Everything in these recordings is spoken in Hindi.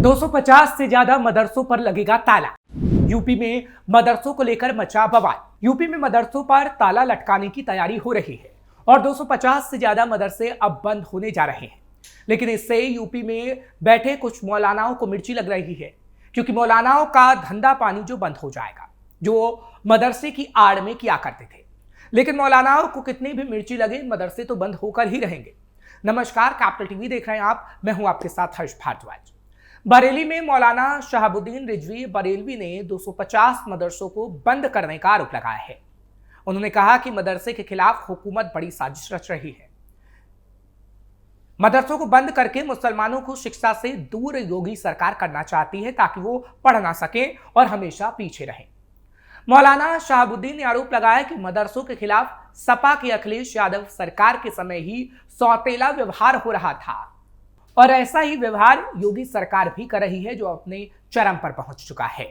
250 से ज्यादा मदरसों पर लगेगा ताला। यूपी में मदरसों को लेकर मचा बवाल। यूपी में मदरसों पर ताला लटकाने की तैयारी हो रही है और 250 से ज्यादा मदरसे अब बंद होने जा रहे हैं। लेकिन इससे यूपी में बैठे कुछ मौलानाओं को मिर्ची लग रही है, क्योंकि मौलानाओं का धंधा पानी जो बंद हो जाएगा, जो मदरसे की आड़ में किया करते थे। लेकिन मौलानाओं को कितनी भी मिर्ची लगे, मदरसे तो बंद होकर ही रहेंगे। नमस्कार, कैपिटल टीवी देख रहे हैं आप, मैं हूं आपके साथ हर्ष भारद्वाज। बरेली में मौलाना शहाबुद्दीन रिजवी बरेलवी ने 250 मदरसों को बंद करने का आरोप लगाया है। उन्होंने कहा कि मदरसे के खिलाफ हुकूमत बड़ी साजिश रच रही है। मदरसों को बंद करके मुसलमानों को शिक्षा से दूर योगी सरकार करना चाहती है, ताकि वो पढ़ ना सके और हमेशा पीछे रहें। मौलाना शहाबुद्दीन ने आरोप लगाया कि मदरसों के खिलाफ सपा की अखिलेश यादव सरकार के समय ही सौतेला व्यवहार हो रहा था और ऐसा ही व्यवहार योगी सरकार भी कर रही है, जो अपने चरम पर पहुंच चुका है।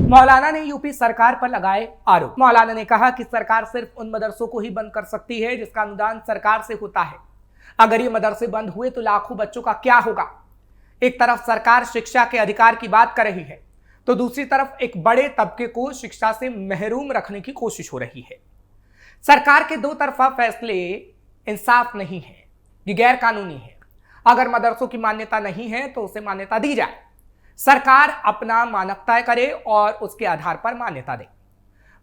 मौलाना ने यूपी सरकार पर लगाए आरोप। मौलाना ने कहा कि सरकार सिर्फ उन मदरसों को ही बंद कर सकती है जिसका अनुदान सरकार से होता है। अगर ये मदरसे बंद हुए तो लाखों बच्चों का क्या होगा। एक तरफ सरकार शिक्षा के अधिकार की बात कर रही है, तो दूसरी तरफ एक बड़े तबके को शिक्षा से महरूम रखने की कोशिश हो रही है। सरकार के दो तरफा फैसले इंसाफ नहीं है, ये गैर कानूनी है। अगर मदरसों की मान्यता नहीं है तो उसे मान्यता दी जाए। सरकार अपना मानक तय करे और उसके आधार पर मान्यता दे।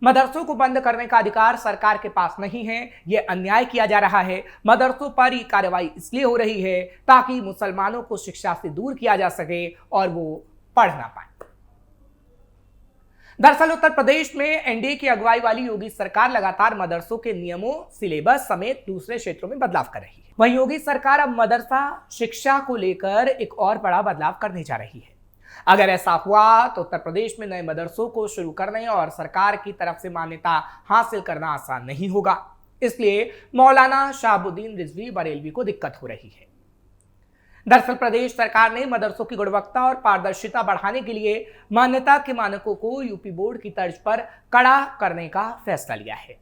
मदरसों को बंद करने का अधिकार सरकार के पास नहीं है, यह अन्याय किया जा रहा है। मदरसों पर यह कार्रवाई इसलिए हो रही है ताकि मुसलमानों को शिक्षा से दूर किया जा सके और वो पढ़ ना पाए। दरअसल उत्तर प्रदेश में एनडीए की अगुवाई वाली योगी सरकार लगातार मदरसों के नियमों, सिलेबस समेत दूसरे क्षेत्रों में बदलाव कर रही है। वहीं योगी सरकार अब मदरसा शिक्षा को लेकर एक और बड़ा बदलाव करने जा रही है। अगर ऐसा हुआ तो उत्तर प्रदेश में नए मदरसों को शुरू करने और सरकार की तरफ से मान्यता हासिल करना आसान नहीं होगा। इसलिए मौलाना शहाबुद्दीन रिजवी बरेलवी को दिक्कत हो रही है। दरअसल प्रदेश सरकार ने मदरसों की गुणवत्ता और पारदर्शिता बढ़ाने के लिए मान्यता के मानकों को यूपी बोर्ड की तर्ज पर कड़ा करने का फैसला लिया है।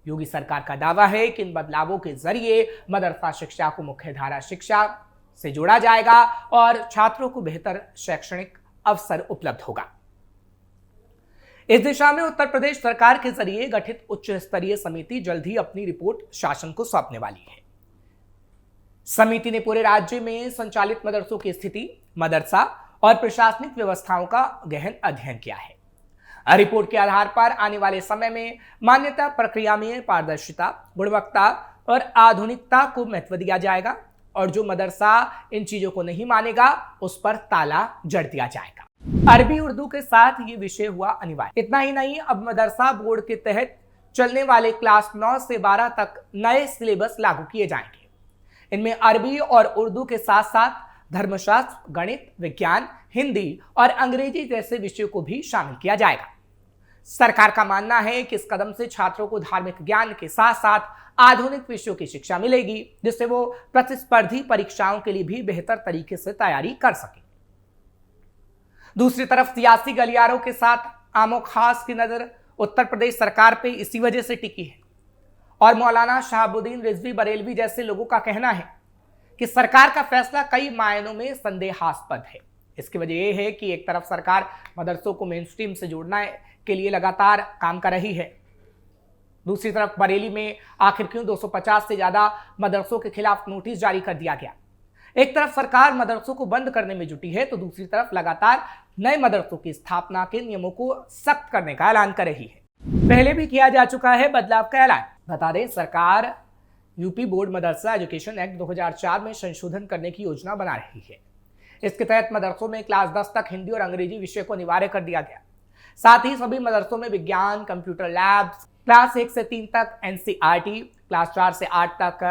योगी सरकार का दावा है कि इन बदलावों के जरिए मदरसा शिक्षा को मुख्यधारा शिक्षा से जोड़ा जाएगा और छात्रों को बेहतर शैक्षणिक अवसर उपलब्ध होगा। इस दिशा में उत्तर प्रदेश सरकार के जरिए गठित उच्च स्तरीय समिति जल्द ही अपनी रिपोर्ट शासन को सौंपने वाली है। समिति ने पूरे राज्य में संचालित मदरसों की स्थिति, मदरसा और प्रशासनिक व्यवस्थाओं का गहन अध्ययन किया है। रिपोर्ट के आधार पर आने वाले समय में मान्यता प्रक्रिया में पारदर्शिता, गुणवत्ता और आधुनिकता को महत्व दिया जाएगा और जो मदरसा इन चीजों को नहीं मानेगा उस पर ताला जड़ दिया जाएगा। अरबी उर्दू के साथ ये विषय हुआ अनिवार्य। इतना ही नहीं, अब मदरसा बोर्ड के तहत चलने वाले क्लास 9 से 12 तक नए सिलेबस लागू किए जाएंगे। इनमें अरबी और उर्दू के साथ साथ धर्मशास्त्र, गणित, विज्ञान, हिंदी और अंग्रेजी जैसे विषयों को भी शामिल किया जाएगा। सरकार का मानना है कि इस कदम से छात्रों को धार्मिक ज्ञान के साथ साथ आधुनिक विषयों की शिक्षा मिलेगी, जिससे वो प्रतिस्पर्धी परीक्षाओं के लिए भी बेहतर तरीके से तैयारी कर सके। दूसरी तरफ सियासी गलियारों के साथ आमो खास की नजर उत्तर प्रदेश सरकार पे इसी वजह से टिकी है और मौलाना शहाबुद्दीन रिजवी बरेलवी जैसे लोगों का कहना है कि सरकार का फैसला कई मायनों में संदेहास्पद है। इसकी वजह यह है कि एक तरफ सरकार मदरसों को मेन स्ट्रीम से जोड़ने के लिए लगातार काम कर रही है, दूसरी तरफ बरेली में आखिर क्यों 250 से ज्यादा मदरसों के खिलाफ नोटिस जारी कर दिया गया। एक तरफ सरकार मदरसों को बंद करने में जुटी है, तो दूसरी तरफ लगातार नए मदरसों की स्थापना के नियमों को सख्त करने का ऐलान कर रही है। पहले भी किया जा चुका है बदलाव का ऐलान। बता दें, सरकार यूपी बोर्ड मदरसा एजुकेशन एक्ट 2004 में संशोधन करने की योजना बना रही है। इसके तहत मदरसों में क्लास 10 तक हिंदी और अंग्रेजी विषय को अनिवार्य कर दिया गया। साथ ही सभी मदरसों में विज्ञान, कंप्यूटर लैब्स, क्लास 1 से 3 तक एनसीईआरटी, क्लास 4 से 8 तक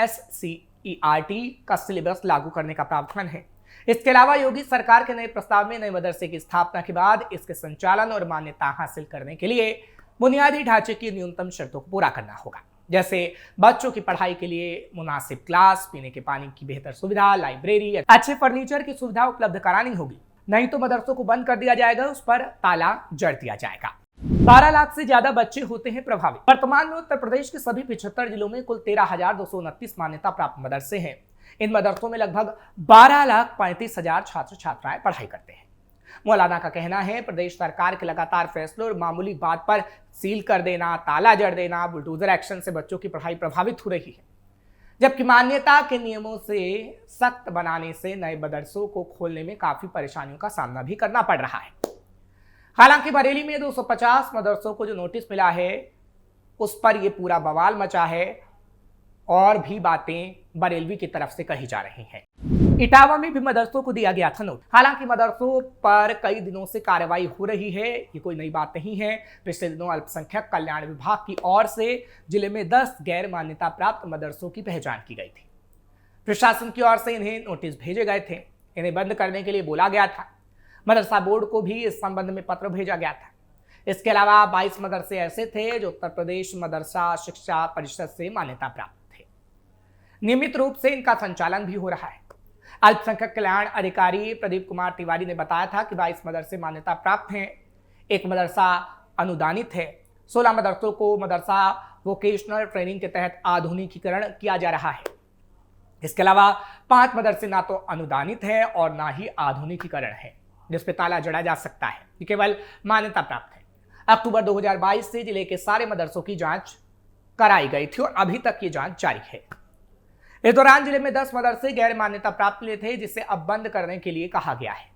एससीईआरटी का सिलेबस लागू करने का प्रावधान है। इसके अलावा योगी सरकार के नए प्रस्ताव में नए मदरसे की स्थापना के बाद इसके संचालन और मान्यता हासिल करने के लिए बुनियादी ढांचे की न्यूनतम शर्तों को पूरा करना होगा, जैसे बच्चों की पढ़ाई के लिए मुनासिब क्लास, पीने के पानी की बेहतर सुविधा, लाइब्रेरी, अच्छे फर्नीचर की सुविधा उपलब्ध करानी होगी। नहीं तो मदरसों को बंद कर दिया जाएगा, उस पर ताला जड़ दिया जाएगा। 12 लाख से ज्यादा बच्चे होते हैं प्रभावित। वर्तमान में उत्तर प्रदेश के सभी 75 जिलों में कुल 13,229 मान्यता प्राप्त मदरसे हैं। इन मदरसों में लगभग 12,35,000 छात्र छात्राएं पढ़ाई करते हैं। मौलाना का कहना है प्रदेश सरकार के लगातार फैसलों और मामूली बात पर सील कर देना, ताला जड़ देना, बुलडोजर एक्शन से बच्चों की पढ़ाई प्रभावित हो रही है, जबकि मान्यता के नियमों से सख्त बनाने से नए मदरसों को खोलने में काफी परेशानियों का सामना भी करना पड़ रहा है। हालांकि बरेली में 250 मदरसों को जो नोटिस मिला है उस पर यह पूरा बवाल मचा है और भी बातें बरेलवी की तरफ से कही जा रही हैं। इटावा में भी मदरसों को दिया गया था नोटिस। हालांकि मदरसों पर कई दिनों से कार्रवाई हो रही है, ये कोई नई बात नहीं है। पिछले दिनों अल्पसंख्यक कल्याण विभाग की ओर से जिले में 10 गैर मान्यता प्राप्त मदरसों की पहचान की गई थी। प्रशासन की ओर से इन्हें नोटिस भेजे गए थे, इन्हें बंद करने के लिए बोला गया था। मदरसा बोर्ड को भी इस संबंध में पत्र भेजा गया था। इसके अलावा 22 मदरसे ऐसे थे जो उत्तर प्रदेश मदरसा शिक्षा परिषद से मान्यता प्राप्त थे। नियमित रूप से इनका संचालन भी हो रहा है। अल्पसंख्यक कल्याण अधिकारी प्रदीप कुमार तिवारी ने बताया था कि 22 मदरसे मान्यता प्राप्त हैं, एक मदरसा अनुदानित है, 16 मदरसों को मदरसा वोकेशनल ट्रेनिंग के तहत आधुनिकीकरण किया जा रहा है। इसके अलावा 5 मदरसे ना तो अनुदानित है और ना ही आधुनिकीकरण है, जिसपे ताला जड़ा जा सकता है, ये केवल मान्यता प्राप्त है। अक्टूबर 2022 से जिले के सारे मदरसों की जांच कराई गई थी और अभी तक ये जांच जारी है। इस दौरान जिले में 10 मदरसे गैर मान्यता प्राप्त मिले थे, जिसे अब बंद करने के लिए कहा गया है।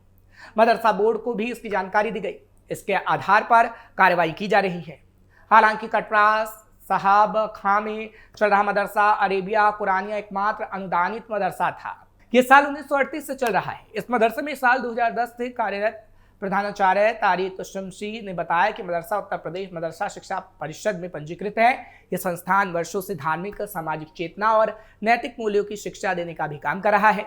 मदरसा बोर्ड को भी इसकी जानकारी दी गई, इसके आधार पर कार्रवाई की जा रही है। हालांकि कटरा साहब खां में चल रहा मदरसा अरेबिया कुरानिया एकमात्र अनुदानित मदरसा था। यह साल 1938 से चल रहा है। इस मदरसे में साल 2010 से कार्यरत प्रधानाचार्य तारिक शमशी ने बताया कि मदरसा उत्तर प्रदेश मदरसा शिक्षा परिषद में पंजीकृत है। यह संस्थान वर्षों से धार्मिक, सामाजिक चेतना और नैतिक मूल्यों की शिक्षा देने का भी काम कर रहा है।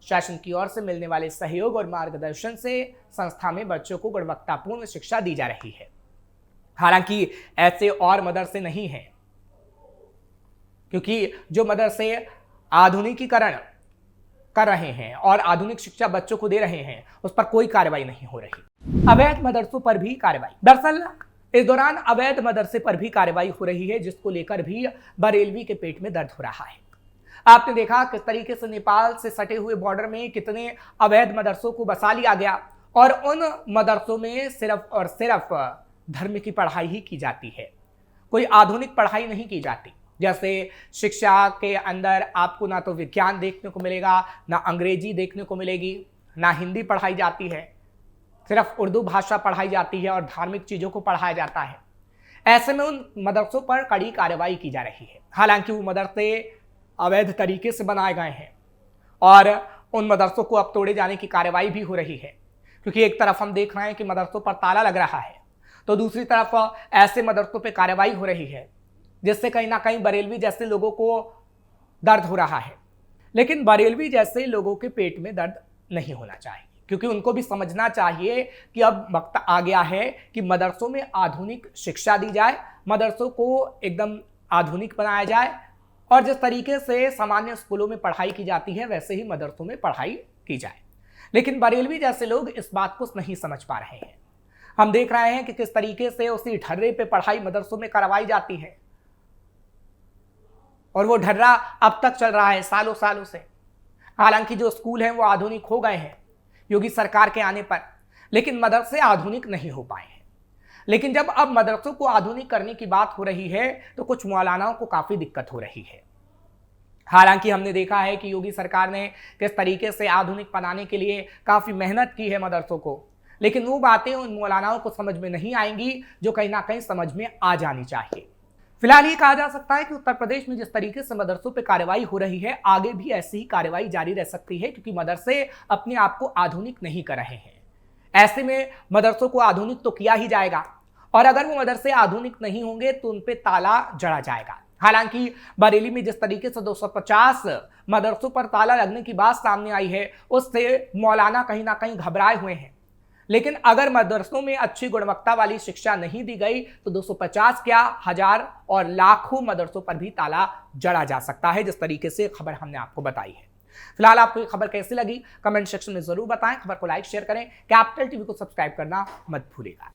शासन की ओर से मिलने वाले सहयोग और मार्गदर्शन से संस्था में बच्चों को गुणवत्तापूर्ण शिक्षा दी जा रही है। हालांकि ऐसे और मदरसे नहीं हैं, क्योंकि जो मदरसे आधुनिकीकरण कर रहे हैं और आधुनिक शिक्षा बच्चों को दे रहे हैं, उस पर कोई कार्रवाई नहीं हो रही। अवैध मदरसों पर भी कार्रवाई। दरअसल इस दौरान अवैध मदरसे पर भी कार्रवाई हो रही है, जिसको लेकर भी बरेलवी के पेट में दर्द हो रहा है। आपने देखा किस तरीके से नेपाल से सटे हुए बॉर्डर में कितने अवैध मदरसों को बसा लिया गया और उन मदरसों में सिर्फ और सिर्फ धर्म की पढ़ाई ही की जाती है, कोई आधुनिक पढ़ाई नहीं की जाती। जैसे शिक्षा के अंदर आपको ना तो विज्ञान देखने को मिलेगा, ना अंग्रेजी देखने को मिलेगी, ना हिंदी पढ़ाई जाती है, सिर्फ उर्दू भाषा पढ़ाई जाती है और धार्मिक चीज़ों को पढ़ाया जाता है। ऐसे में उन मदरसों पर कड़ी कार्रवाई की जा रही है। हालांकि वो मदरसे अवैध तरीके से बनाए गए हैं और उन मदरसों को अब तोड़े जाने की कार्रवाई भी हो रही है, क्योंकि एक तरफ हम देख रहे हैं कि मदरसों पर ताला लग रहा है, तो दूसरी तरफ ऐसे मदरसों पर कार्रवाई हो रही है, जिससे कहीं ना कहीं बरेलवी जैसे लोगों को दर्द हो रहा है। लेकिन बरेलवी जैसे लोगों के पेट में दर्द नहीं होना चाहिए, क्योंकि उनको भी समझना चाहिए कि अब वक्त आ गया है कि मदरसों में आधुनिक शिक्षा दी जाए, मदरसों को एकदम आधुनिक बनाया जाए और जिस तरीके से सामान्य स्कूलों में पढ़ाई की जाती है वैसे ही मदरसों में पढ़ाई की जाए। लेकिन बरेलवी जैसे लोग इस बात को नहीं समझ पा रहे हैं। हम देख रहे हैं कि किस तरीके से उसी ढर्रे पे पढ़ाई मदरसों में करवाई जाती है और वो ढर्रा अब तक चल रहा है सालों सालों से। हालांकि जो स्कूल हैं वो आधुनिक हो गए हैं योगी सरकार के आने पर, लेकिन मदरसे आधुनिक नहीं हो पाए हैं। लेकिन जब अब मदरसों को आधुनिक करने की बात हो रही है तो कुछ मौलानाओं को काफी दिक्कत हो रही है। हालांकि हमने देखा है कि योगी सरकार ने किस तरीके से आधुनिक बनाने के लिए काफी मेहनत की है मदरसों को, लेकिन वो बातें उन मौलानाओं को समझ में नहीं आएंगी जो कहीं ना कहीं समझ में आ जानी चाहिए। फिलहाल ये कहा जा सकता है कि उत्तर प्रदेश में जिस तरीके से मदरसों पर कार्रवाई हो रही है, आगे भी ऐसी ही कार्रवाई जारी रह सकती है, क्योंकि मदरसे अपने आप को आधुनिक नहीं कर रहे हैं। ऐसे में मदरसों को आधुनिक तो किया ही जाएगा और अगर वो मदरसे आधुनिक नहीं होंगे तो उन पे ताला जड़ा जाएगा। हालांकि बरेली में जिस तरीके से 250 मदरसों पर ताला लगने की बात सामने आई है, उससे मौलाना कहीं ना कहीं घबराए हुए हैं। लेकिन अगर मदरसों में अच्छी गुणवत्ता वाली शिक्षा नहीं दी गई तो 250 क्या, 1000 और लाखों मदरसों पर भी ताला जड़ा जा सकता है, जिस तरीके से खबर हमने आपको बताई है। फिलहाल आपको ये खबर कैसी लगी कमेंट सेक्शन में जरूर बताएं। खबर को लाइक शेयर करें, कैपिटल टीवी को सब्सक्राइब करना मत भूलिएगा।